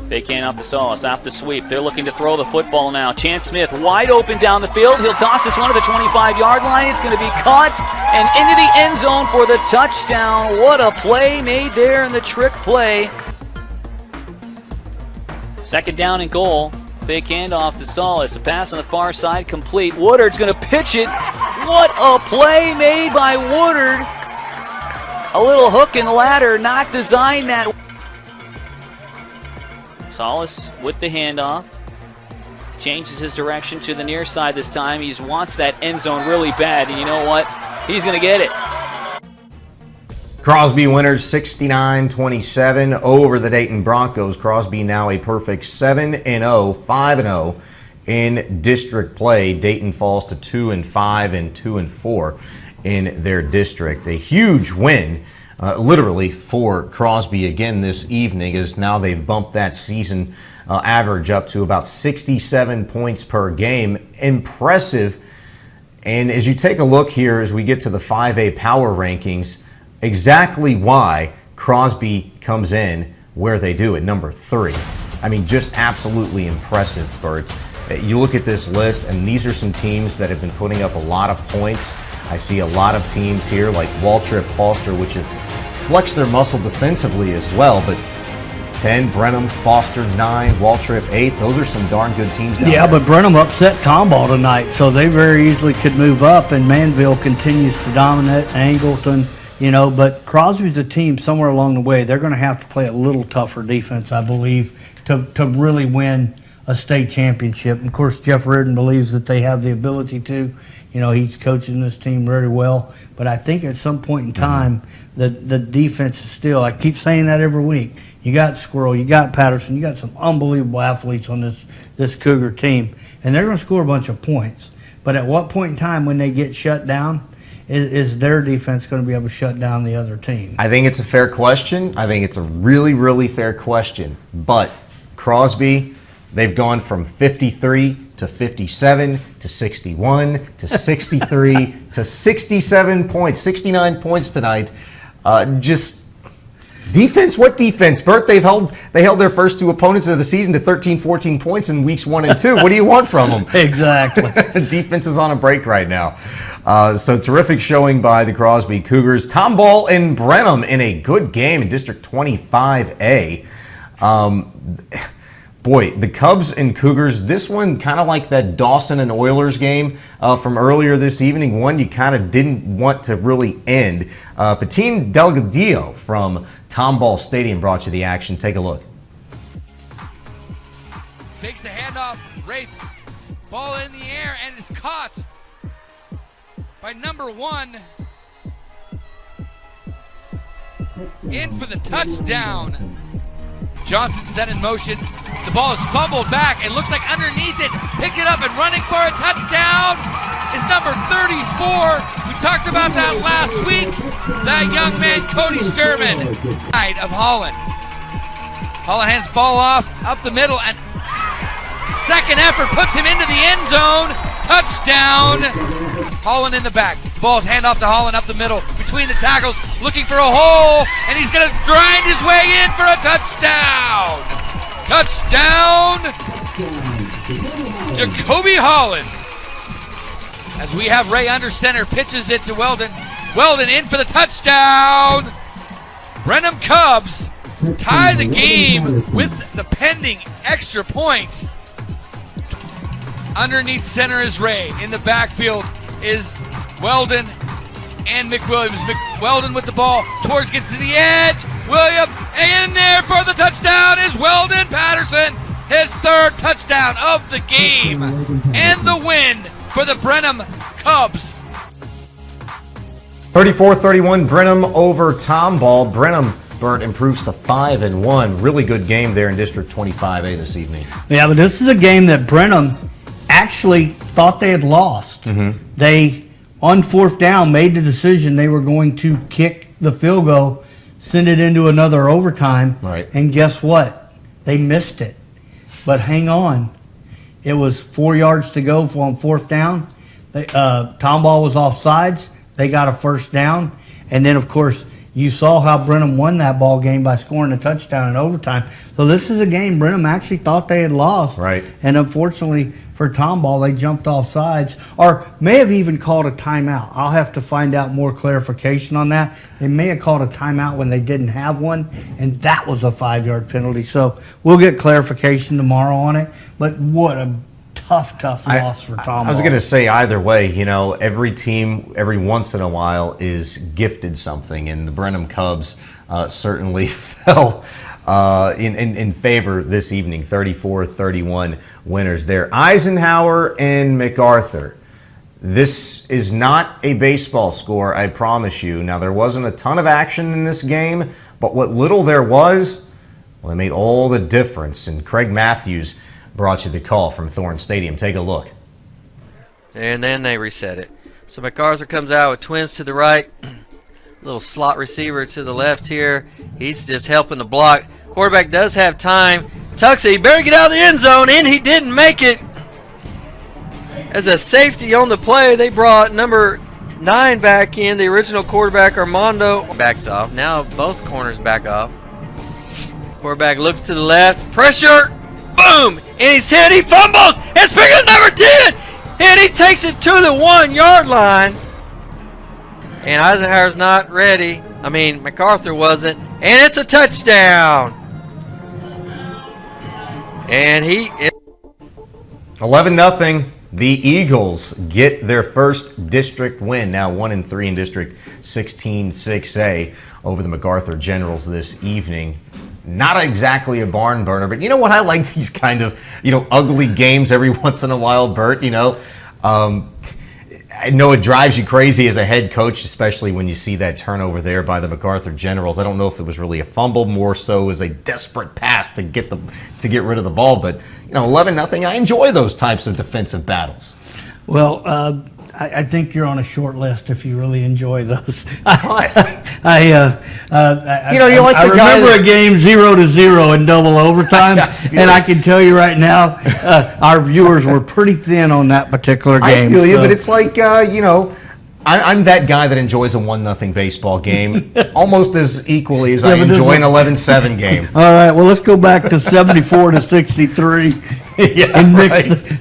Fake hand off to Solis, off the sweep. They're looking to throw the football now. Chance Smith wide open down the field. He'll toss this one to the 25-yard line. It's going to be caught and into the end zone for the touchdown. What a play made there in the trick play. Second down and goal. Fake handoff to Solis. A pass on the far side complete. Woodard's going to pitch it. What a play made by Woodard. A little hook and ladder, not designed that. Solis with the handoff. Changes his direction to the near side this time. He wants that end zone really bad, and you know what? He's going to get it. Crosby winners 69-27 over the Dayton Broncos. Crosby now a perfect 7-0, 5-0 in district play. Dayton falls to 2-5 and 2-4 in their district. A huge win, literally, for Crosby again this evening, as now they've bumped that season average up to about 67 points per game. Impressive. And as you take a look here as we get to the 5A power rankings, exactly why Crosby comes in where they do at number 3. I mean, just absolutely impressive, Bert. You look at this list, and these are some teams that have been putting up a lot of points. I see a lot of teams here like Waltrip, Foster, which have flexed their muscle defensively as well, but 10, Brenham, Foster 9, Waltrip 8. Those are some darn good teams down there. But Brenham upset Tomball tonight, so they very easily could move up, and Manville continues to dominate, Angleton, but Crosby's a team somewhere along the way. They're going to have to play a little tougher defense, I believe, to really win a state championship. And of course, Jeff Reardon believes that they have the ability to. He's coaching this team very well. But I think at some point in time, the defense is still, I keep saying that every week. You got Squirrel, you got Patterson, you got some unbelievable athletes on this Cougar team. And they're going to score a bunch of points. But at what point in time when they get shut down, is their defense going to be able to shut down the other team? I think it's a fair question. I think it's a really, really fair question. But Crosby, they've gone from 53 to 57 to 61 to 63 to 67 points, 69 points tonight. Just defense, what defense, Bert? They held their first 2 opponents of the season to 13, 14 points in weeks 1 and 2. What do you want from them? Exactly. Defense is on a break right now. So terrific showing by the Crosby Cougars. Tomball and Brenham in a good game in District 25A. Boy, the Cubs and Cougars, this one kind of like that Dawson and Oilers game from earlier this evening, one you kind of didn't want to really end. Patine Delgadillo from Tomball Stadium brought you the action. Take a look. Takes the handoff, Wraith, ball in the air, and is caught by number 1. In for the touchdown. Johnson set in motion. The ball is fumbled back. It looks like underneath it. Picked it up and running for a touchdown is number 34. We talked about that last week. That young man, Cody Sturman. Side of Holland. Holland hands ball off up the middle, and second effort puts him into the end zone. Touchdown. Holland in the back. Ball's hand off to Holland up the middle between the tackles, looking for a hole, and he's going to grind his way in for a touchdown. Touchdown, Jacoby Holland. As we have Ray under center, pitches it to Weldon. Weldon in for the touchdown. Brenham Cubs tie the game with the pending extra point. Underneath center is Ray. In the backfield is Weldon and McWilliams. Weldon with the ball. Torres gets to the edge. William in there for the touchdown is Weldon Patterson. His third touchdown of the game. And the win for the Brenham Cubs. 34-31 Brenham over Tomball. Brenham, Bert, improves to 5-1. Really good game there in District 25A this evening. Yeah, but this is a game that Brenham actually thought they had lost. They, on fourth down, made the decision they were going to kick the field goal, send it into another overtime. Right. And guess what? They missed it. But hang on. It was 4 yards to go on fourth down. Tomball was offsides. They got a first down. And then, of course, you saw how Brenham won that ball game by scoring a touchdown in overtime. So this is a game Brenham actually thought they had lost. Right. And unfortunately for Tomball, they jumped off sides, or may have even called a timeout. I'll have to find out more clarification on that. They may have called a timeout when they didn't have one, and that was a 5-yard penalty. So we'll get clarification tomorrow on it. But what a tough loss for Tomball. I was going to say either way, you know, every team every once in a while is gifted something, and the Brenham Cubs certainly fell in favor this evening. 34-31 winners there. Eisenhower and MacArthur. This is not a baseball score, I promise you. Now, there wasn't a ton of action in this game, but what little there was, well, it made all the difference. And Craig Matthews brought you the call from Thorne Stadium. Take a look. And then they reset it. So MacArthur comes out with twins to the right. Little slot receiver to the left here. He's just helping the block. Quarterback does have time. Tucks it. He better get out of the end zone, and he didn't make it. As a safety on the play, they brought number 9 back in, the original quarterback Armando. Backs off. Now both corners back off. Quarterback looks to the left. Pressure. Boom! And he's hit. He fumbles. It's picked up number 10. And he takes it to the 1-yard line. And Eisenhower's not ready. I mean, MacArthur wasn't. And it's a touchdown. And 11-0. The Eagles get their first district win. Now 1-3 in District 16-6A over the MacArthur Generals this evening. Not exactly a barn burner, but you know what? I like these kind of, ugly games every once in a while, Bert. I know it drives you crazy as a head coach, especially when you see that turnover there by the MacArthur Generals. I don't know if it was really a fumble, more so as a desperate pass to get rid of the ball. But 11-0. I enjoy those types of defensive battles. Well, I think you're on a short list if you really enjoy those. I remember a game 0-0 in double overtime, and I can tell you right now, our viewers were pretty thin on that particular game. I feel you, but it's like, I'm that guy that enjoys a 1-0 baseball game almost as equally as I enjoy an 11-7 game. All right, well, let's go back to 74-63 and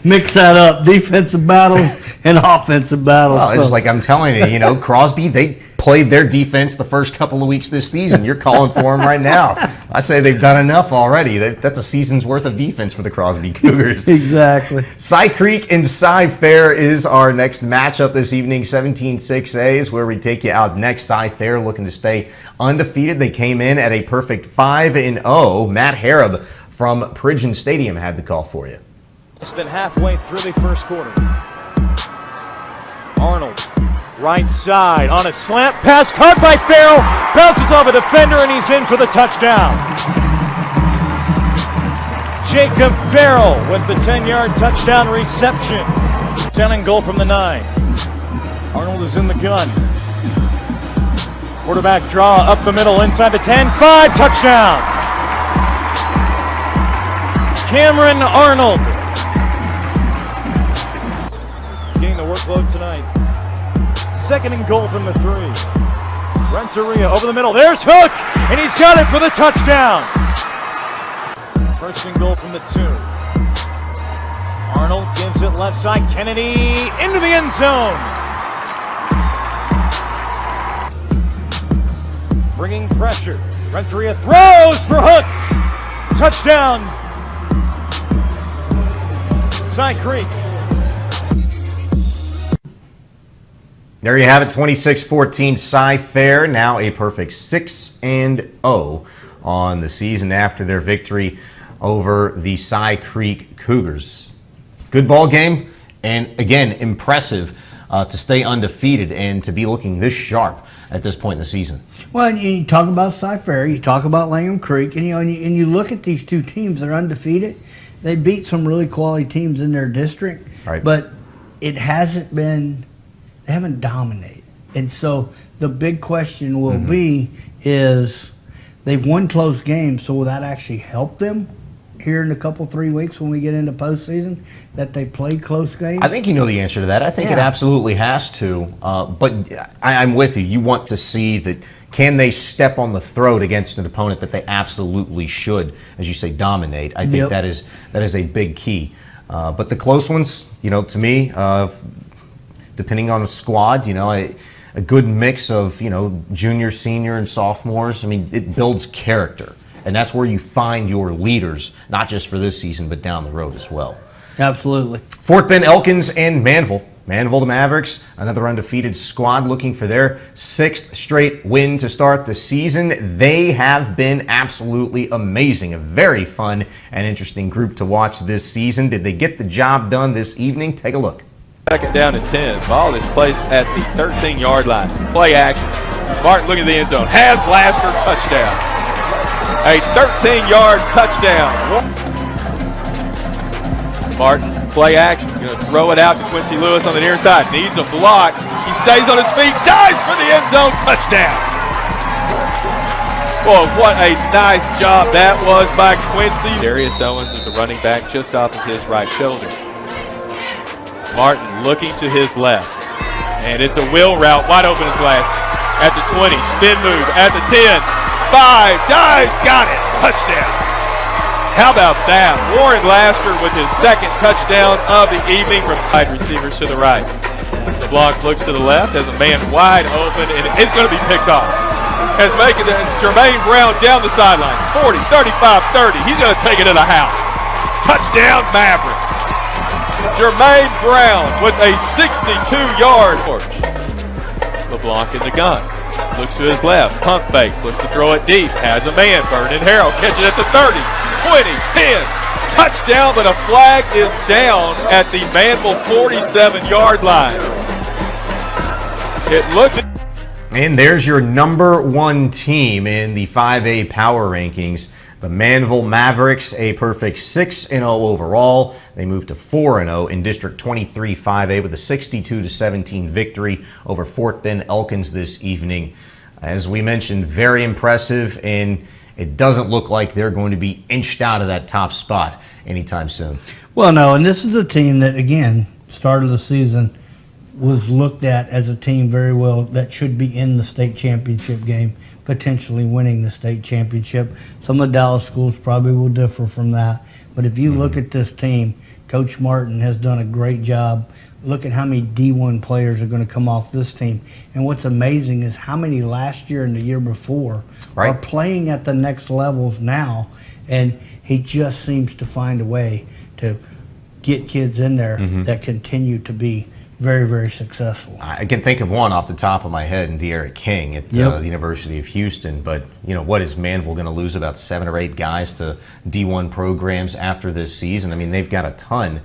mix that up. Defensive battles and offensive battles. Well, it's like I'm telling you, Crosby, they played their defense the first couple of weeks this season. You're calling for them right now. I say they've done enough already. That's a season's worth of defense for the Crosby Cougars. Exactly. Cy Creek and Cy Fair is our next matchup this evening. 17-6A is where we take you out next. Cy Fair looking to stay undefeated. They came in at a perfect 5-0. Matt Harrop from Pridgeon Stadium had the call for you. Less than halfway through the first quarter. Arnold, right side on a slant pass, caught by Farrell, bounces off a defender, and he's in for the touchdown. Jacob Farrell with the 10-yard touchdown reception. 10 and goal from the 9. Arnold is in the gun. Quarterback draw up the middle, inside the 10, 5, touchdown. Cameron Arnold. Getting the workload tonight. 2nd and goal from the 3. Renteria over the middle. There's Hook, and he's got it for the touchdown. First and goal from the 2. Arnold gives it left side. Kennedy into the end zone. Bringing pressure. Renteria throws for Hook. Touchdown. Cy Creek. There you have it, 26-14 Cy Fair, now a perfect 6-0 on the season after their victory over the Cy Creek Cougars. Good ball game, and again, impressive to stay undefeated and to be looking this sharp at this point in the season. Well, you talk about Cy Fair, you talk about Langham Creek, and you look at these two teams, they're undefeated. They beat some really quality teams in their district, right. But it hasn't been, they haven't dominated. And so the big question will be is they've won close games, so will that actually help them here in a couple, 3 weeks when we get into postseason, that they play close games? I think you know the answer to that. I think it absolutely has to. But I'm with you. You want to see that, can they step on the throat against an opponent that they absolutely should, as you say, dominate. I think that is a big key. But the close ones, to me, depending on the squad, a good mix of, junior, senior, and sophomores. I mean, it builds character. And that's where you find your leaders, not just for this season, but down the road as well. Absolutely. Fort Bend, Elkins, and Manville. Manville, the Mavericks, another undefeated squad looking for their 6th straight win to start the season. They have been absolutely amazing. A very fun and interesting group to watch this season. Did they get the job done this evening? Take a look. Second down and 10. Ball is placed at the 13-yard line. Play action. Martin looking at the end zone. Has Lasker, touchdown. A 13-yard touchdown. Martin, play action. Going to throw it out to Quincy Lewis on the near side. Needs a block. He stays on his feet. Dives for the end zone. Touchdown. Boy, what a nice job that was by Quincy. Darius Owens is the running back just off of his right shoulder. Martin looking to his left. And it's a wheel route. Wide open is Lasker. At the 20. Spin move. At the 10. 5, dives, got it, touchdown. How about that? Warren Lasker with his 2nd touchdown of the evening from wide receivers to the right. The block looks to the left, has a man wide open, and it's going to be picked off. As making the Jermaine Brown down the sideline, 40, 35, 30. He's going to take it to the house. Touchdown, Mavericks. Jermaine Brown with a 62-yard. LeBlanc in the gun. Looks to his left, pump fakes, looks to throw it deep, has a man, Vernon Harrell, catch it at the 30, 20, 10, touchdown, but a flag is down at the Manville 47-yard line. It looks... And there's your number 1 team in the 5A power rankings. The Manville Mavericks, a perfect 6-0 overall. They moved to 4-0 in District 23 5A with a 62-17 victory over Fort Bend Elkins this evening. As we mentioned, very impressive, and it doesn't look like they're going to be inched out of that top spot anytime soon. Well, no, and this is a team that, again, start of the season was looked at as a team very well that should be in the state championship game, potentially winning the state championship. Some of the Dallas schools probably will differ from that. But if you look at this team, Coach Morton has done a great job. Look at how many D1 players are going to come off this team. And what's amazing is how many last year and the year before are playing at the next levels now. And he just seems to find a way to get kids in there that continue to be very, very successful. I can think of one off the top of my head, and De'Ara King at the University of Houston. But, what is Manville going to lose, about 7 or 8 guys to D1 programs after this season? I mean, they've got a ton.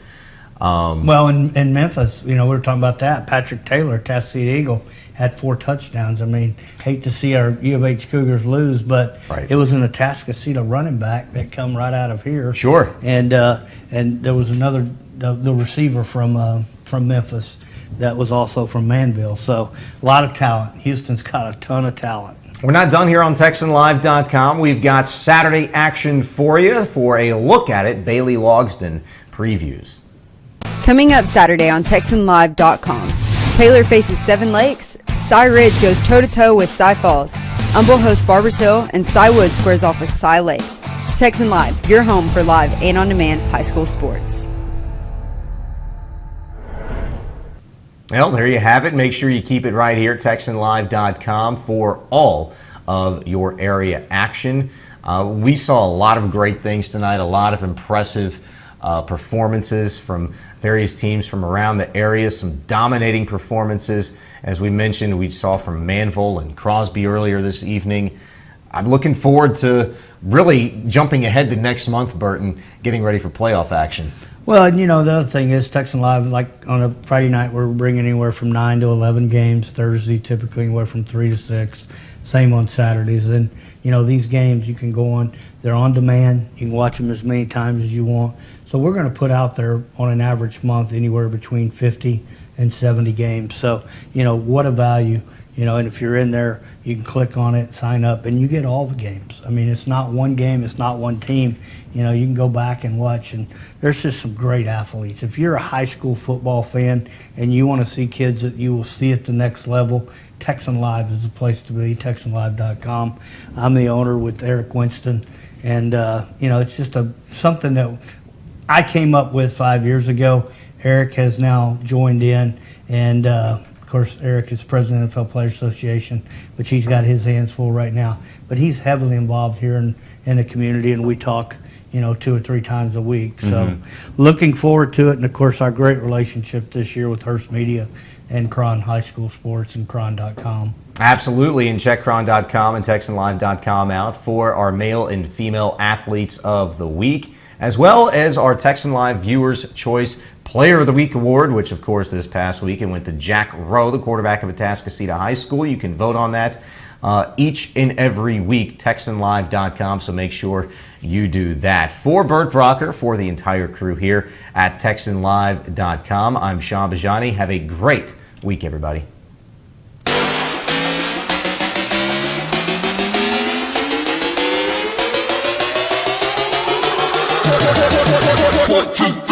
Well, in Memphis, we were talking about that. Patrick Taylor, Atascocita Eagle, had 4 touchdowns. I mean, hate to see our U of H Cougars lose, but it was an Atascocita running back that come right out of here. Sure. And there was another, the receiver from Memphis that was also from Manville. So a lot of talent. Houston's got a ton of talent. We're not done here on TexanLive.com. We've got Saturday action for you. For a look at it, Bailey Logsdon previews. Coming up Saturday on TexanLive.com. Taylor faces Seven Lakes. Cy Ridge goes toe-to-toe with Cy Falls. Humble hosts Barbers Hill, and Cy Wood squares off with Cy Lakes. Texan Live, your home for live and on-demand high school sports. Well, there you have it. Make sure you keep it right here, TexanLive.com, for all of your area action. We saw a lot of great things tonight, a lot of impressive performances from various teams from around the area, some dominating performances. As we mentioned, we saw from Manville and Crosby earlier this evening. I'm looking forward to really jumping ahead to next month, Bert, and getting ready for playoff action. Well, you know, the other thing is Texan Live, like on a Friday night, we're bringing anywhere from 9 to 11 games. Thursday, typically anywhere from 3 to 6. Same on Saturdays. And, you know, these games you can go on, they're on demand. You can watch them as many times as you want. So we're going to put out there on an average month anywhere between 50 and 70 games. So, you know, what a value. You know, and if you're in there, you can click on it, sign up, and you get all the games. I mean, it's not one game, it's not one team. You know, you can go back and watch, and there's just some great athletes. If you're a high school football fan and you want to see kids that you will see at the next level, Texan Live is the place to be, TexanLive.com. I'm the owner with Eric Winston, and, you know, it's just something that I came up with 5 years ago. Eric has now joined in, and of course, Eric is president of the NFL Players Association, which he's got his hands full right now. But he's heavily involved here in the community, and we talk, you know, 2 or 3 times a week. So looking forward to it, and of course, our great relationship this year with Hearst Media and Cron High School Sports and Cron.com. Absolutely, and check Cron.com and TexanLive.com out for our male and female athletes of the week, as well as our Texan Live Viewers' Choice Player of the Week Award, which, of course, this past week it went to Jack Rowe, the quarterback of Atascocita High School. You can vote on that each and every week, TexanLive.com, so make sure you do that. For Bert Brocker, for the entire crew here at TexanLive.com, I'm Shaun Bijani. Have a great week, everybody. 1, 2, 3.